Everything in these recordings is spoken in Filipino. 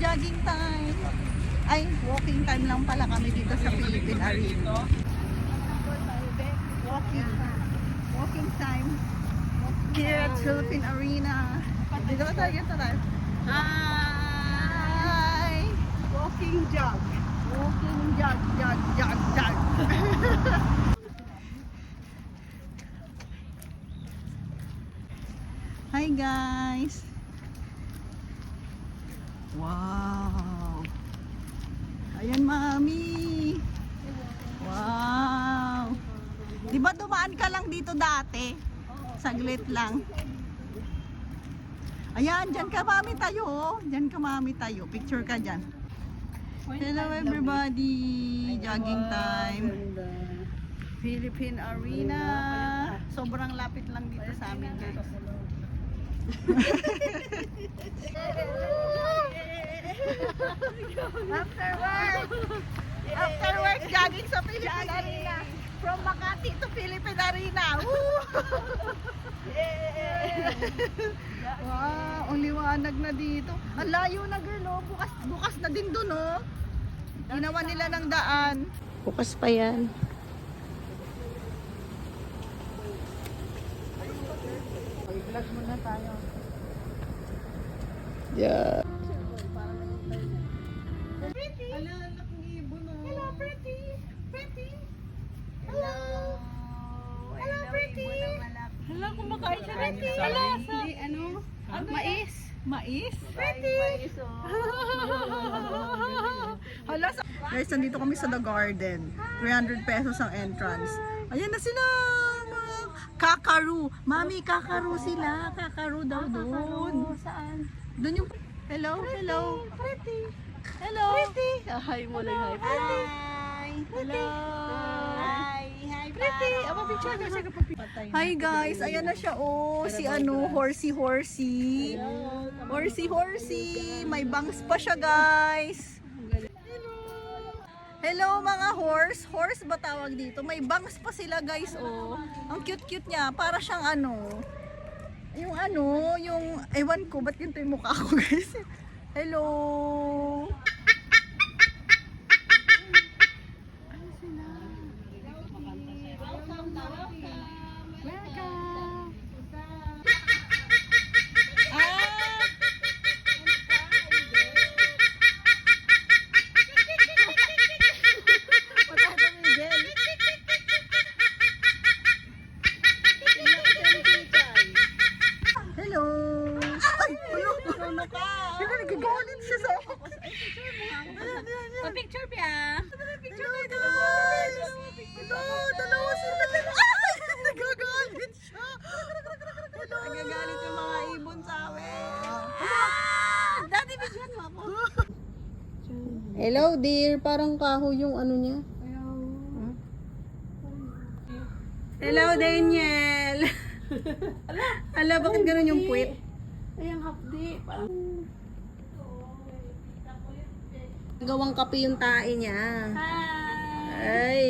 jogging time. Ay, walking time lang pala kami dito sa Philippine Arena. Walking time. Here at Philippine Arena. Dito ba tayo? Dito tayo. Hi! Walking jog. Walking jog. Hi guys! Wow! Ayan mami! Wow! Di ba dumaan ka lang dito dati? Saglit lang. Ayan, dyan ka mami tayo. Oh. Dyan ka mami tayo. Picture ka dyan. Hello everybody! Jogging time. Philippine Arena. Sobrang lapit lang dito sa amin guys. After work, jogging sa Philippine Arena. From Makati to Philippine Arena. Wow, ang liwanag na dito. Ang layo na girl, oh. Bukas na din dun, oh. Ginawa nila ng daan. Bukas pa yan. Vlog muna tayo. Yeah. Pretty. Hello, nakangibon, oh. Hello, pretty. Pretty. Hello. Hello, pretty. Hala, kumakain siya Pretty. Hala, Hindi, ano? Mais. Mais? Pretty. Hala, guys, nandito kami sa The Garden. 300 pesos ang entrance. Ayan na sila. Kakaru. Mami, kakaru sila. Kakaru daw doon. Saan? Doon yung... Hello, hello. Pretty. Hello. Pretty. Hi mo lang, hi. Hi. Hello. Hi. Hi, Pretty. Ako picture kasi kapag Hi guys, ayan na siya oh. Si ano, horsey. Horsey. May bangs pa siya guys. Hello mga horse. Horse ba tawag dito? May bangs pa sila guys oh. Ang cute niya. Para siyang ano. Yung ewan ko. Ba't yun yung mukha ko guys? Hello. Picture biya. Picture guys! Hello, dalawa sila. Ay! Nagagalit siya. Nagagalit yung mga ibon sa amin. Daddy, bigyan mo ako. Hello dear, parang kaho yung ano niya. Hello Daniel. Ala, bakit ganun yung puwit? Ay, ang hapdi. Parang... Gawang kape yung tae niya. Hi! Ay.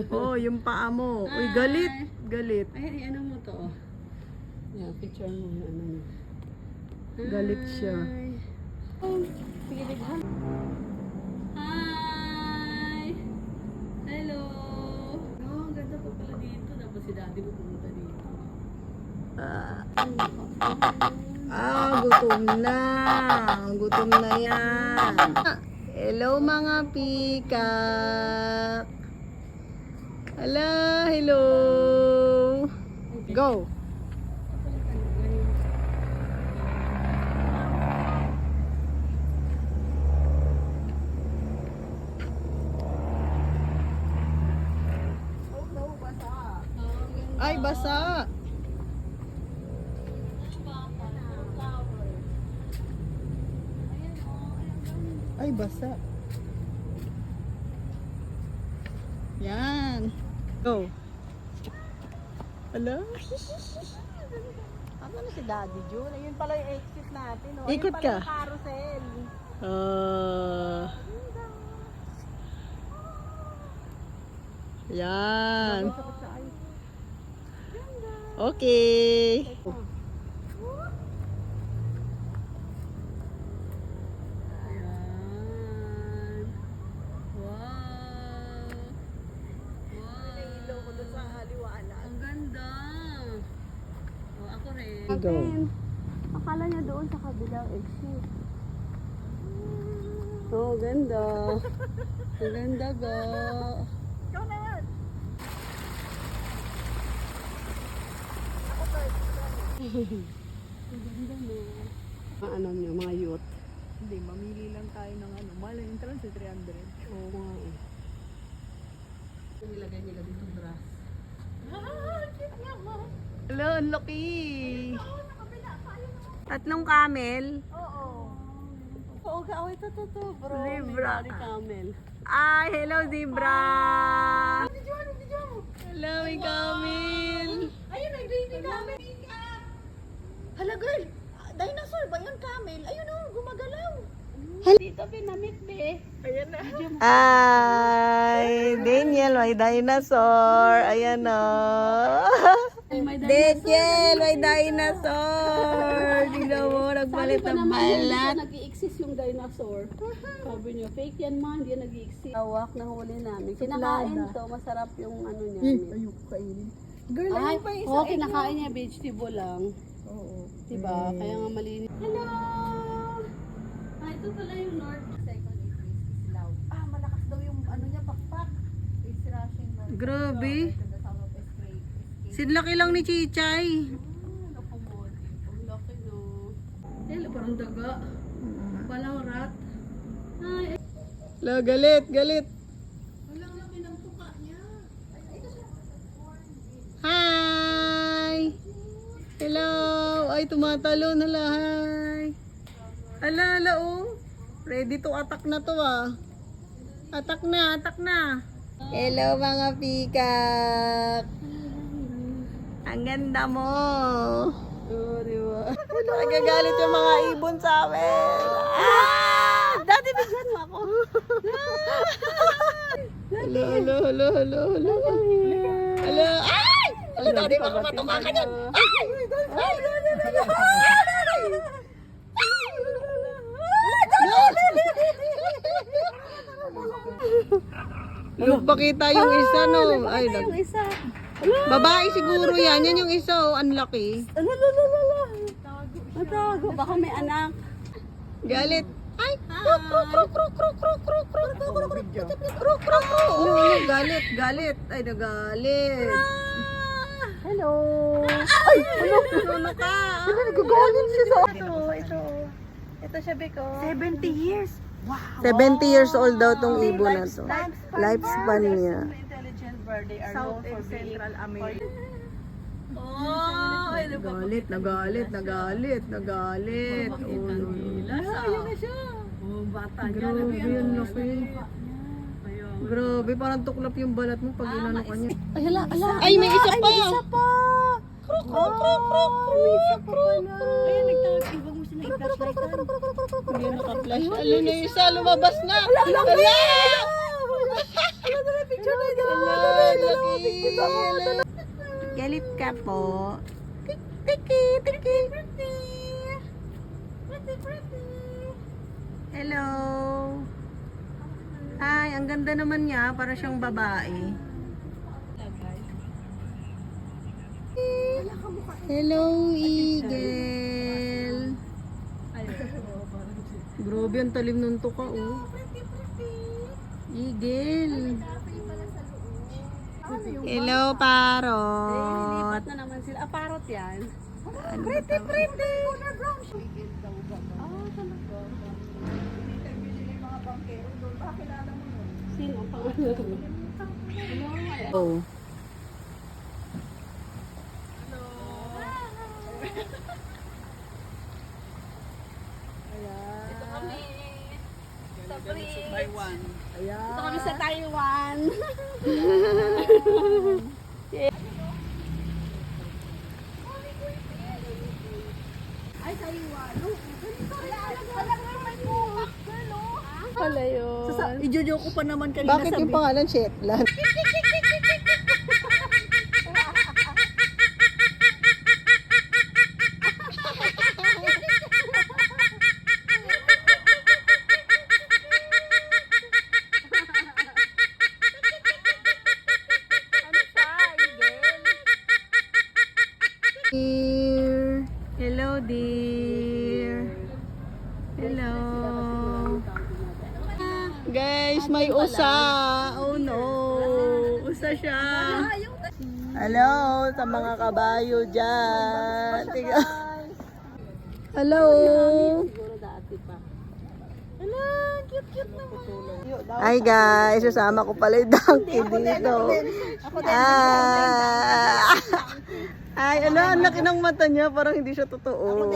Oh, yung paa mo. Uy, galit. Ay, ano mo to? Yeah, picture mo yung ano niya. Galit siya. Sige, lighan. Hi! Hello! Oh, ang ganda pa pala dito. Dapat si daddy mo pumunta dito. Gutom na. Gutom na yan. Hello mga pikak. Hello. Go. Ay, basa. Ay, basa. Yan. Go. Hello? Ano na si Daddy June? Ayun pala yung exit natin. Oh. Ikot Ayun pala ka. yung carousel. Yan. Okay. Go. Akala niya doon sa kabilang exit. Oh, ganda. Ang ganda ba? Ikaw na yan. Ano niyo, mga youth. Hindi, mamili lang tayo ng ano. Mahal ang entrance 300. Oo nga eh. Nilagay nila dito grass. Cute nga mo. Hello, ang laki. Tatlong camel. Oo. Oo, ito, bro. Zebra. May camel. Ay, hello zebra. Hello, may camel. Ayun, may baby camel. Hala girl, dinosaur ba yun camel? Ayun oh, gumagalaw. Dito pinamit, be. Ayan na. Ay, Daniel, may dinosaur. Ayan o. Daniel, may dinosaur. Tingnan mo, nagpalit ng balat. Nag-i-exist yung dinosaur. Sabi niyo, fake yan man, hindi yan nag-i-exist. Tawak na huli namin. Kinakain to, masarap yung ano niya. Ayoko kainin. Girl, Ay, ayun pa yung isa. oo, kinakain niya, vegetable lang. Oo. Diba? Kaya nga malinis. Hello! Ah, ito pala yung North. Second increase is loud. Ah, malakas daw yung ano niya, pakpak. It's rushing. Grabe. To the sound of escape. Sinlaki lang ni Chichay. Locomotive. Ang laki, no? Eh, parang daga. Walang rat. Ay, La, galit, galit. walang laki ng tuka niya. Hi! Hello! Ay, tumatalon. Hala, hi! Ala, oh. Ready to attack na to ah. Attack na, attack na. Hello mga pikak. Ang ganda mo. Oo, diba? Nagagalit yung mga ibon sa amin. Ah! Dati bigyan mo ako. Hello, hello, hello, hello, hello. Hello. Ay! Hello, daddy, baka matuka ka dyan. Ay! Ay! Nagpakita yung isa, no? Ay, Yung isa. babae siguro yan. Yan yung isa, oh. Unlucky. Alalala. Matago. Baka may anak. Galit. Ay! Kruk, kruk, kruk, kruk, kruk, kruk, kruk, kruk, kruk, kruk, kruk, kruk, kruk. Oh, galit, galit. Ay, nagalit. Hello. Ay! Ano ka? Nagagalit siya sa Ito siya, Biko. 70 years. 70 years old daw tong ibon na to. Lifespan niya. Intelligent bird. They are South known for and being... Central America. Oh, ay, Nagalit, nagalit, nagalit, nagalit. Oh, no. Ayun na siya. Oh, bata niya. Grabe yun, laki. Ayun. Grabe, parang tuklap yung balat mo pag inano ka niya. Ay, hala, hala. Ay, may isa pa! pa. Kruk, kruk, kruk, kruk, kruk, kruk. Ayun, nagtawag mo sila i-flashlight. Hindi naka-flash. Alin na yung isa, lumabas na! Hala! Picture na dyan. Laki! Galit ka po. Tiki, tiki. Hello. Hi, ang ganda naman niya. Para siyang babae. Hello, eagle. Grabe, ang talim nun to ka, oh. Eagle. Hello, parot. Lipat na naman sila. Ah, parot yan. Ano ba tawag? Sino ang pangalan? Oh. Ito kami. Sa bridge. Ito kami sa Taiwan. Ay, Taiwan. Pala yun. I-jojo ko pa naman kanina Bakit yung pangalan Shetland? Here. may usa. Oh no. Usa siya. Hello sa mga kabayo dyan. Tiga. Hello. Siguro dati pa. Hello, cute naman. Hi guys, sasama ko pala yung donkey dito. Ay, ang laki ng mata niya, parang hindi siya totoo.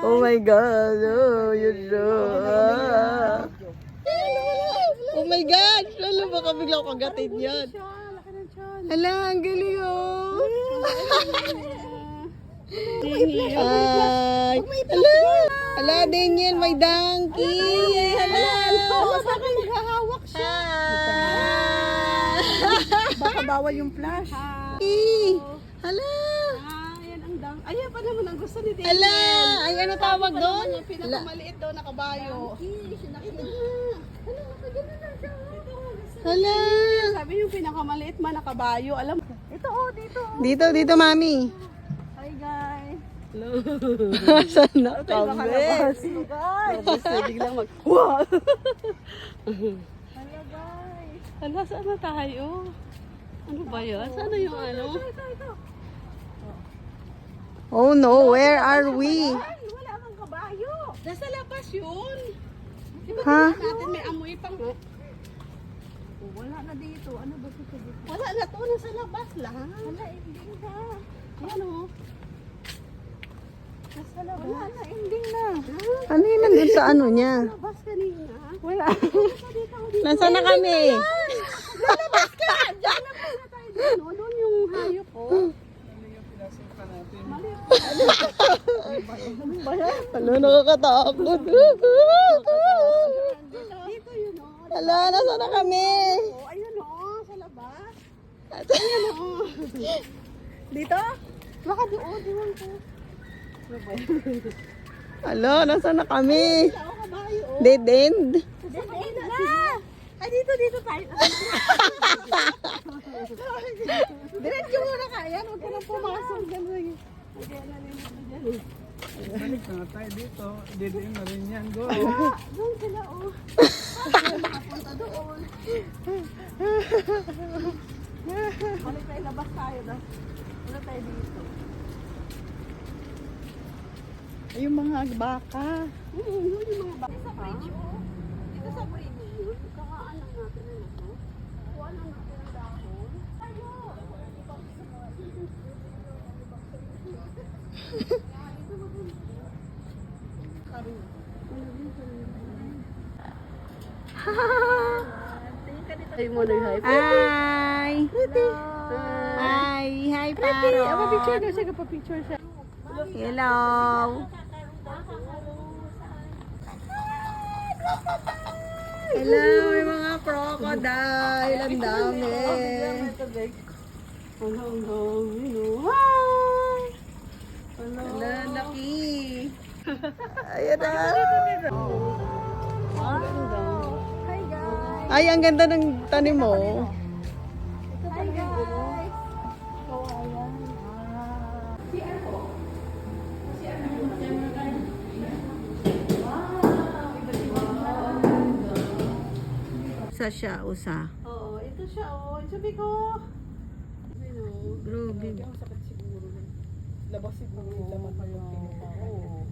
Oh my God, oh, yun siya. Oh my God, alam baka bigla ko kagatin yan. Hala, ang galing oh. Ay, hala, Daniel, may donkey. Hala, Baka maghahawak siya. Baka bawal yung flash. Hala. Yan ang dang. Ayan pa naman ang gusto ni Daniel. Hala, ay ano tawag doon? Yung pinakamaliit daw na kabayo. Hala. Sabi yung pinakamaliit man na kabayo. Alam mo? Ito dito. Dito, mami. Hi guys. Saan na kami? Guys, biglang mag... Wow! Hala guys. Hala, saan na tayo? Ano ba yun? Saan na yung ano? Oh no, where are we? Wala kang kabayo. Nasa labas yun. Diba Ha? natin may amoy pang... Wala na dito. Ano ba ito dito? Wala na to, nasa labas lang. Wala, ending na. Yan o. Nasa labas. Wala na, ending na. Ano yun nandun sa ano niya? Labas kanina. Wala. Nasaan na kami? Lalabas ka! Diyan na pa na tayo dito. Doon yung hayop ko. Ano, nakakatakot. Dito yun o. Hala, nasaan na kami? Oh, ayun o, sa labas. Ayun o. Dito? Baka doon, diwan ko. Hala, nasaan na kami? Wala ako kabayo o. Dead end? Dead na! Ay, dito tayo. Diretso muna ka. Ayan, huwag ka nang pumasok. Gano'n. Ayan na rin ito dyan eh. Balik na tayo dito. Didiin na rin yan. Go. Doon sila o. Makapunta doon. Balik tayo, labas tayo na. Wala tayo dito. Yung mga baka. Yun yung mga baka. Sa bridge o. Dito sa bridge. Kakaan lang natin na ito. Kuha lang natin ang dahon. Tayo. Ay mo na hi. Hi! Hi! Hi, Paro! Pa-picture na siya, pa-picture siya. Hello! Hello, may mga crocodile. Ang dami. Hello, hi! Hala, laki. Ayan na. Ay, ang ganda ng tanim mo. Hi guys! Usa siya, usa. Oo, ito siya oh. Sabi ko. Grabe. Labas siguro yung laman pa yung kinuha. Oo.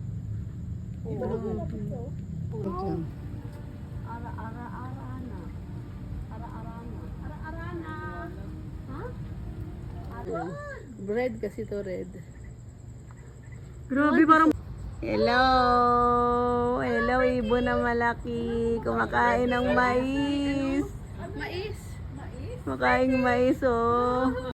Ito na pala ito. Ara-ara-arana. Ara-arana. Ara-arana. Ha? Bread kasi to red. Grabe, parang... Hello! Hello, ibon na malaki. Kumakain ng mais. Mais. Kumakain mais, oh.